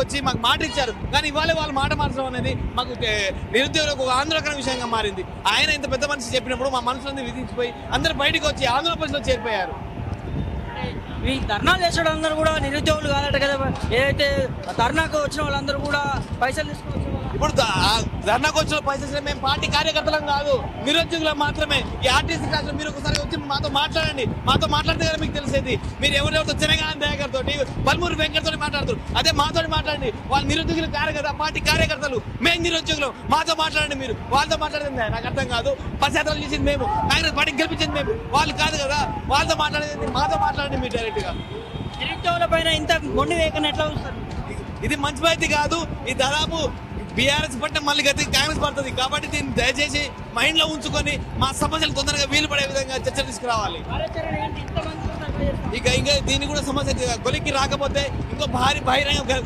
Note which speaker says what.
Speaker 1: వచ్చి మాకు మాట ఇచ్చారు. కానీ ఇవాళ వాళ్ళు మాట మార్చడం అనేది మాకు నిరుద్యోగులకు ఒక ఆందోళన విషయంగా మారింది. ఆయన ఇంత పెద్ద మనిషి చెప్పినప్పుడు మా మనసులన్నీ విధించిపోయి అందరూ బయటకు వచ్చి ఆందోళన పరిస్థితిలో చేరిపోయారు.
Speaker 2: ఈ ధర్నాలు చేసే అందరూ కూడా నిరుద్యోగులు కాదట కదా. ఏదైతే ధర్నాకు వచ్చిన వాళ్ళందరూ కూడా పైసలు తీసుకోవచ్చు.
Speaker 1: ఇప్పుడు ధర్నాకు వచ్చిన పైసలు మేము పార్టీ కార్యకర్తలం కాదు, నిరుద్యోగులం మాత్రమే. ఈ ఆర్టీసీ క్లాసులో మీరు ఒకసారి వచ్చి మాతో మాట్లాడండి. మాతో మాట్లాడితే కదా మీకు తెలిసేది. మీరు ఎవరెవరితో తెలంగాణ దయాకర్తో పల్మూరు వెంకటతో మాట్లాడుతారు, అదే మాతో మాట్లాడండి. వాళ్ళు నిరుద్యోగులు కాదు కదా, పార్టీ కార్యకర్తలు. మేము నిరుద్యోగులం, మాతో మాట్లాడండి. మీరు వాళ్ళతో మాట్లాడింది నాకు అర్థం కాదు. 10 చేసింది మేము, కాంగ్రెస్ పార్టీకి గెలిపించింది మేము, వాళ్ళు కాదు కదా. వాళ్ళతో మాట్లాడేది మాతో మాట్లాడండి మీరు డైరెక్ట్ గా.
Speaker 2: నిరుద్యోగుల పైన ఇంత మొండి వేయకుండా ఎట్లా చూస్తారు?
Speaker 1: ఇది మంచి పద్ధతి కాదు. ఇది దాదాపు బీఆర్ఎస్ పట్టిన మళ్ళీ గతి కాంగ్రెస్ పడుతుంది. కాబట్టి దీన్ని దయచేసి మైండ్ లో ఉంచుకొని మా సమస్యలు తొందరగా వీలు పడే విధంగా చర్చ తీసుకురావాలి. ఇంకా దీన్ని కూడా సమస్య కొలిక్కి రాకపోతే ఇంకో భారీ బహిరంగ